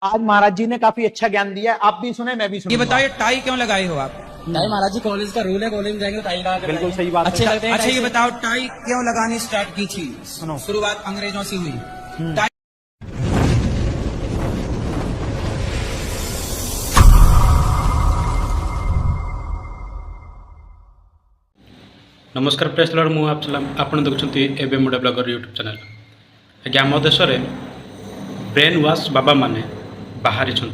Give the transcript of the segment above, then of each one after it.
आज महाराज जी ने काफी अच्छा ज्ञान दिया है, आप भी सुने मैं भी ये सुनूंगा। बताइए टाई क्यों लगाए हो आप? टाई महाराज जी कॉलेज का रूल है, कॉलेज में जाएंगे तो टाई लगा के बिल्कुल जाएंगे। सही बात है। अच्छे लगते हैं अच्छा टाई ये से। बताओ टाई क्यों लगानी स्टार्ट की थी? सुनो। शुरुआत अंग्रेजों से हुई। टाई नमस्कार प्रेस लॉर्ड मु आपण देखुं एबे मुडा ब्लॉगर यूट्यूब चैनल आज्ञा आम देश में ब्रेन वाश बाबा माने बाहरी से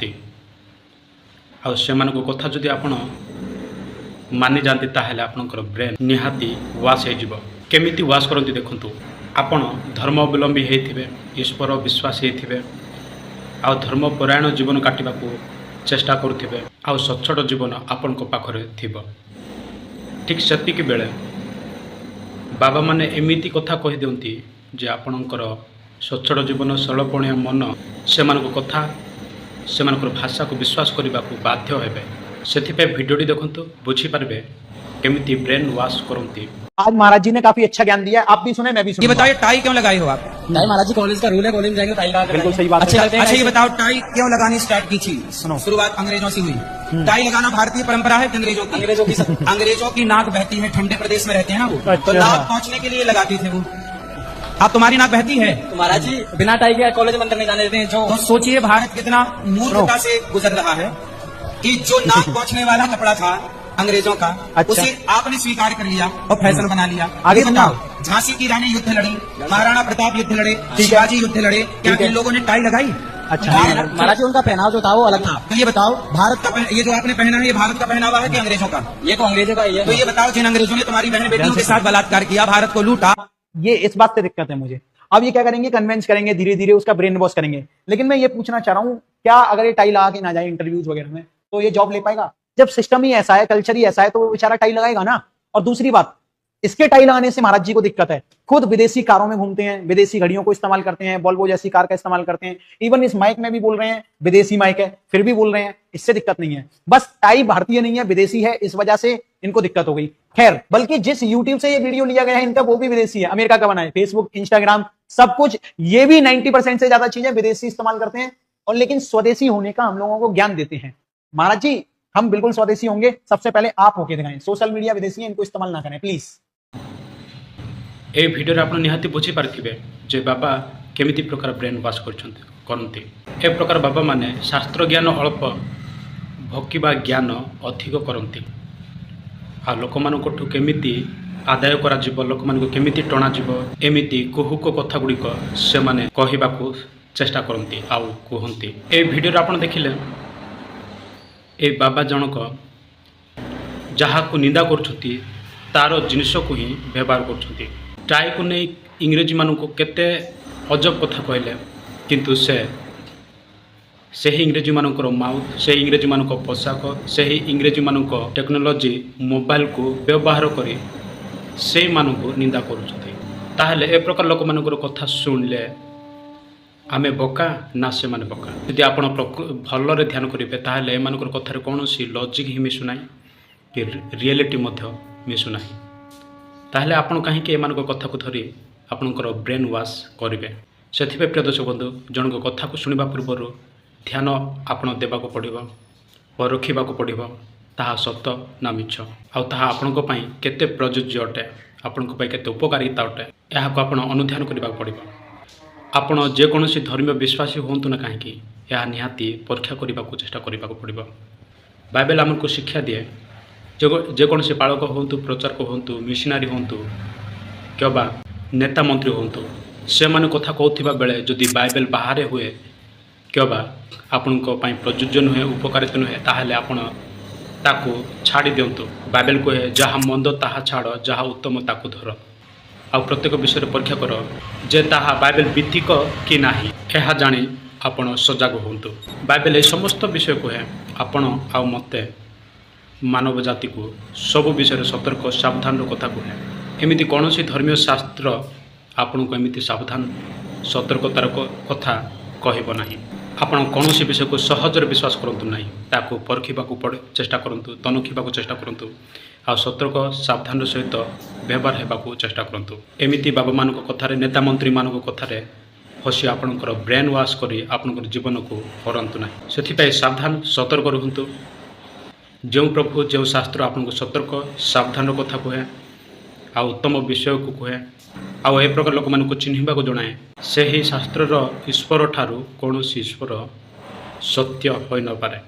कथा जदि आपण मानि जाती ताहले आपणकर ब्रेन निहाती वाश हो केमिति वाश करती देखु आपण धर्मावलंबी होइथिबे ईश्वर विश्वास होइथिबे आ धर्मपरायण जीवन काटिबा को चेष्टा करुथिबे आ सच्चोट जीवन आपण पाखरे थिबो ठीक सेतिक बेले बाबा माने एमिति कथा कहि दियंती जे आपणकर सच्चोट जीवन सरलपणीय मन से कथा से भाषा को विश्वास करने को बाध्य हेबे से भिडियोटी देखंतु बुझी पारबे केमिति ब्रेन वाश करंती। आज महाराज जी ने काफी अच्छा ज्ञान दिया है, आप भी सुने मैं भी ये सुनूंगा। बताइए टाई क्यों लगाए हो आप? टाई महाराज जी कॉलेज का रूल है, कॉलेज में जाएंगे तो टाई लगा के बिल्कुल जाएंगे। सही बात है। अच्छे लगते हैं अच्छा टाई ये से। बताओ टाई क्यों लगानी स्टार्ट की थी? सुनो। शुरुआत अंग्रेजों से हुई। टाई लगाना भारतीय परंपरा है कि अंग्रेजों की अंग्रेजों की नाक बहती है, ठंडे प्रदेश में रहते हैं ना वो, तो अच्छा। नाक पहुंचने के लिए लगाती थे वो। आप तुम्हारी नाक बहती है तो महाराज जी बिना टाई के कॉलेज में अंदर नहीं जाने देते हैं। जो तो सोचिए भारत कितना मूर्खता से गुजर रहा है कि जो नाक पहुंचने वाला कपड़ा था अंग्रेजों का, अच्छा। उसे आपने स्वीकार कर लिया और फैशन बना लिया। आगे ये सुनना। बताओ झांसी की रानी युद्ध लड़ी, महाराणा प्रताप युद्ध लड़े, है। शिवाजी युद्ध लड़े, क्या ठीक है। इन लोगों ने टाई लगाई? अच्छा। महाराज जी उनका पहनाव जो था वो अलग था। तो ये बताओ भारत का ये जो आपने पहना है ये भारत का पहनावा है कि अंग्रेजों का? ये तो अंग्रेजों का ही है। तो ये बताओ जिन अंग्रेजों ने तुम्हारी बहन बेटियों के साथ बलात्कार किया, भारत को लूटा, ये इस बात से दिक्कत है मुझे। अब ये क्या करेंगे, कन्वेंस करेंगे, धीरे धीरे उसका ब्रेन वॉश करेंगे। लेकिन मैं ये पूछना चाह रहा हूँ, क्या अगर ये टाई लगा के ना जाए इंटरव्यूज वगैरह में तो ये जॉब ले पाएगा? जब सिस्टम ही ऐसा है, कल्चर ही ऐसा है, तो वो बेचारा टाई लगाएगा ना। और दूसरी बात, इसके टाई लगाने से महाराज जी को दिक्कत है। खुद विदेशी कारों में घूमते हैं, विदेशी घड़ियों को इस्तेमाल करते हैं, वॉल्वो जैसी कार का इस्तेमाल करते हैं। इवन इस माइक में भी बोल रहे हैं विदेशी माइक है, फिर भी बोल रहे हैं, इससे दिक्कत नहीं है। बस टाई भारतीय नहीं है, विदेशी है, इस वजह से इनको दिक्कत हो गई। खैर, बल्कि जिस यूट्यूब से ये वीडियो लिया गया है इनका, वो भी विदेशी है, अमेरिका का बना है। फेसबुक, इंस्टाग्राम, सब कुछ, ये भी 90% से ज्यादा चीजें विदेशी इस्तेमाल करते हैं। और लेकिन स्वदेशी होने का हम लोगों को ज्ञान देते हैं। महाराज जी हम बिल्कुल स्वदेशी होंगे, सबसे पहले आप होके दिखाएं। सोशल मीडिया विदेशी है, इनको इस्तेमाल ना करें प्लीज। ए भिडियो आप निहाती बुझी पारे जे बाबा केमिति प्रकार ब्रेन वाश करते ए प्रकार बाबा माने शास्त्र ज्ञान अल्प भोकिबा ज्ञान अधिक करती आ लोक मानू केमिति आदाय करा जीव, लोक मानू केमिति टणा जीव, एमिति कुहुक कथा गुड़िक से माने कहबाकू चेष्टा करती आउ कहती। ए भिडियो आप देखिले ए बाबा जनक जहाँ को निंदा करछुती तार जिनिस को ही व्यवहार करछुती। टाई को नहीं इंग्रेजी मानू को केते अजब कथा कहले, किंतु से ही इंग्रेजी मानकर माउथ, से इंग्रेजी मानक पोशाक, से ही इंग्रेजी मानक टेक्नोलोजी मोबाइल को व्यवहार करी से मानू निंदा करुछुती। ताहले ए प्रकार लोक मानकर कथा शुणिले आमे बोका ना से माने बोका। यदि आपण भलरे ध्यान करेंगे ताहले एमानकर कथार कौन सी लॉजिक ही मिसुना कि रियलिटी मध्य मिसुना, ताहले आपण कहीं एमानकर कथा को धरी आपणकर ब्रेन वाश करेंगे। से प्रिय दर्शक बंधु, जनक कथा को शुणा पूर्व ध्यान आपण देवाक पड़ो और रखा पड़ो ताहा सत ना मिछ, आपण केते प्रयोज्य अटे, आपण केते उपकारिता अटे, यहाँ आपण अनुध्यान करने पड़ो। आपण जेकोसी धर्मीय विश्वासी हूँ ना कहीं यह निहाती परीक्षा करने को चेष्टा करने पड़ो। बाइबल आमको शिक्षा दिए जेकोसी पालक हूँ, प्रचारक हूँ, मिशनारी हूँ, क्या नेता मंत्री हूँ, से मैंने कथा कहूबा बेले जदि बाइबल बाहर हुए क्या आपण प्रयोज्य नुहे, उपकारित नुहे, ताहले आपण ताकू छाड़ी दिंतु। बाइबल कहे जहाँ मंद ताहा छाड़, जहाँ उत्तम ताकू धर, आ प्रत्येक विषय परीक्षा कर जे ताहा बाइबल भित्तिक कि नाही, यह जानी आपण सजग हूँ। बाइबल ये समस्त विषय कहे आपण आ मते मानव जाति को सब विषय सतर्क सावधान कथा कहे। एमती कौन सी धर्मीय शास्त्र आपण को एमती सावधान सतर्कतार कथा कहब ना। आपण कौन सी विषय को सहजरे विश्वास करंतु नहीं, ताको परखिबा पड़े चेष्टा करंतु, तनखिबा चेष्टा करंतु, आ सतर्क सावधान सहित व्यवहार होगा चेष्टा करंतु। एमिति बाबा मान कथार, नेता मंत्री मान कथार ଫସି ଆପଣଙ୍କର ବ୍ରେନ୍ ୱାଶ୍ କରି ଆପଣଙ୍କର ଜୀବନକୁ ହରାନ୍ତୁ ନାହିଁ। ସେଥିପାଇଁ ସାବଧାନ ସତର୍କ ରୁହନ୍ତୁ। ଯେଉଁ ପ୍ରଭୁ ଯେଉଁ ଶାସ୍ତ୍ର ଆପଣଙ୍କୁ ସତର୍କ ସାବଧାନର କଥା କୁହେ ଆଉ ଉତ୍ତମ ବିଷୟକୁ କୁହେ ଆଉ ଏ ପ୍ରକାର ଲୋକମାନଙ୍କୁ ଚିହ୍ନିବାକୁ ଜଣାଏ, ସେହି ଶାସ୍ତ୍ରର ଈଶ୍ୱର ଠାରୁ କୌଣସି ଈଶ୍ୱର ସତ୍ୟ ହୋଇନପାରେ।